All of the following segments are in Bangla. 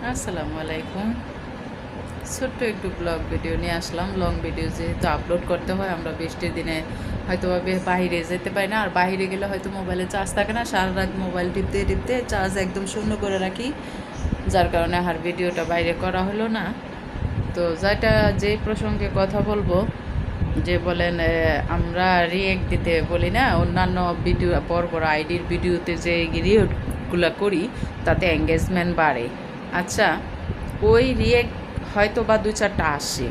আসসালামু আলাইকুম। ছোট্ট একটু ব্লগ ভিডিও নিয়ে আসলাম। লং ভিডিও যেহেতু আপলোড করতে হয়, আমরা বৃষ্টির দিনে হয়তো বাইরে যেতে পারি না, আর বাইরে গেলে হয়তো মোবাইলে চার্জ থাকে না, সারা রাত মোবাইল টিপতে টিপতে চার্জ একদম শূন্য করে রাখি, যার কারণে আর ভিডিওটা বাইরে করা হলো না। তো যে প্রসঙ্গে কথা বলবো, যে বলেন আমরা রিয়েক্ট দিতে বলি না, অন্যান্য ভিডিও পর আইডির ভিডিওতে যে রিয়েক্টগুলো করি তাতে এঙ্গেজমেন্ট বাড়ে। আচ্ছা, ওই রিয়েক্ট হয়তো বা দু চারটা আসে,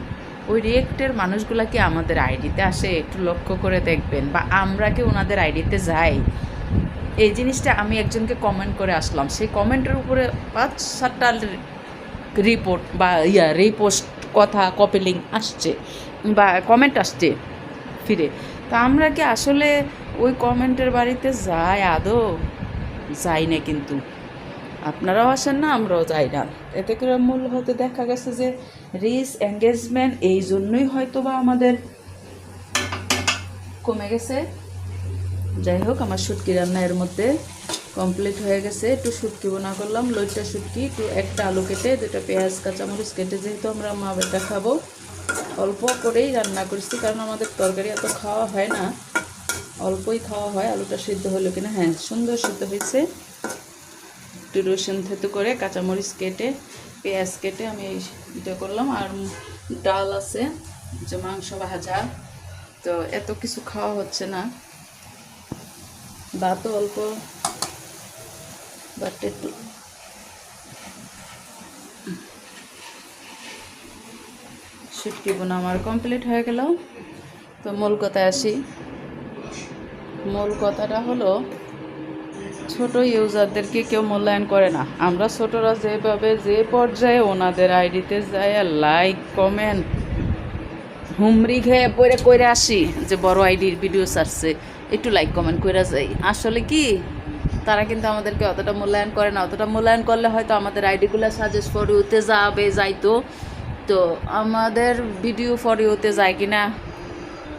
ওই রিয়েক্টের মানুষগুলা কি আমাদের আইডিতে আসে? একটু লক্ষ্য করে দেখবেন, বা আমরা কি ওনাদের আইডিতে যাই? এই জিনিসটা আমি একজনকে কমেন্ট করে আসলাম, সেই কমেন্টের উপরে 5-7টা রিপোর্ট বা রিপোস্ট, কথা, কপি লিঙ্ক আসছে বা কমেন্ট আসছে ফিরে। তা আমরা কি আসলে ওই কমেন্টের বাড়িতে যাই? আদৌ যাই না, কিন্তু আপনারাও আসেন না, আমরাও যাই না। এতে করে মূল হয়তো দেখা গেছে যে রিচ এঙ্গেজমেন্ট এই জন্যই হয়তো বা আমাদের কমে গেছে। যাই হোক, আমার শুটকি রান্না এর মধ্যে কমপ্লিট হয়ে গেছে। একটু শুটকি বোনা করলাম, লইটা শুটকি, একটু একটা আলু কেটে, দুটো পেঁয়াজ কাঁচামরিচ কেটে, যেহেতু আমরা মা বেটা খাবো অল্প করেই রান্না করছি, কারণ আমাদের তরকারি এত খাওয়া হয় না, অল্পই খাওয়া হয়। আলুটা সিদ্ধ হলো কিনা? হ্যাঁ, সুন্দর সিদ্ধ হয়েছে। একটু রসুন থেতু করে, কাঁচামরিচ কেটে, পেঁয়াজ কেটে আমি এটা করলাম। আর ডাল আছে, যে মাংস ভাজা। তো এত কিছু খাওয়া হচ্ছে না, ভাতও অল্প, বাট একটু শুটকি বোনা আমার কমপ্লিট হয়ে গেল। তো মূল কথায় আসি। মূল কথাটা হলো, ছোট ইউজারদেরকে কেউ মূল্যায়ন করে না। আমরা ছোটরা যেভাবে যে পর্যায়ে ওনাদের আইডিতে যায় লাইক কমেন্ট হুমরি খেয়ে পড়ে কইরে আসি, যে বড় আইডির ভিডিও ছাড়ছে, একটু লাইক কমেন্ট করে যাই। আসলে কি, তারা কিন্তু আমাদেরকে অতটা মূল্যায়ন করে না। অতটা মূল্যায়ন করলে হয়তো আমাদের আইডিগুলো সাজেস্ট ফর ইউতে যাইতো। তো আমাদের ভিডিও ফর ইউতে যায় কি না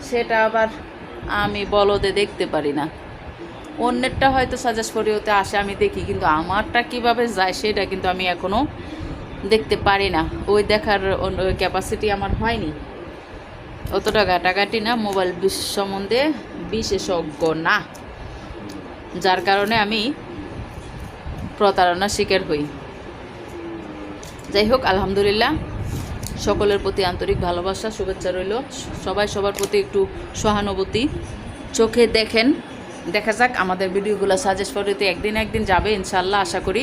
সেটা আবার আমি বলদে দেখতে পারি না। অন্যেরটা হয়তো সাজেস্ট ফর ইউতে আসে, আমি দেখি, কিন্তু আমারটা কিভাবে যায় সেটা কিন্তু আমি এখনও দেখতে পারি না। ওই দেখার ক্যাপাসিটি আমার হয়নি, অতটা ঘাটাঘাটি না, মোবাইল সম্বন্ধে বিশেষজ্ঞ না, যার কারণে আমি প্রতারণার শিকার হই। যাই হোক, আলহামদুলিল্লাহ, সকলের প্রতি আন্তরিক ভালোবাসা, শুভেচ্ছা রইল। সবাই সবার প্রতি একটু সহানুভূতি চোখে দেখেন। দেখা যাক, আমাদের ভিডিওগুলো সাজেস্ট করতে একদিন যাবে ইনশাল্লাহ, আশা করি।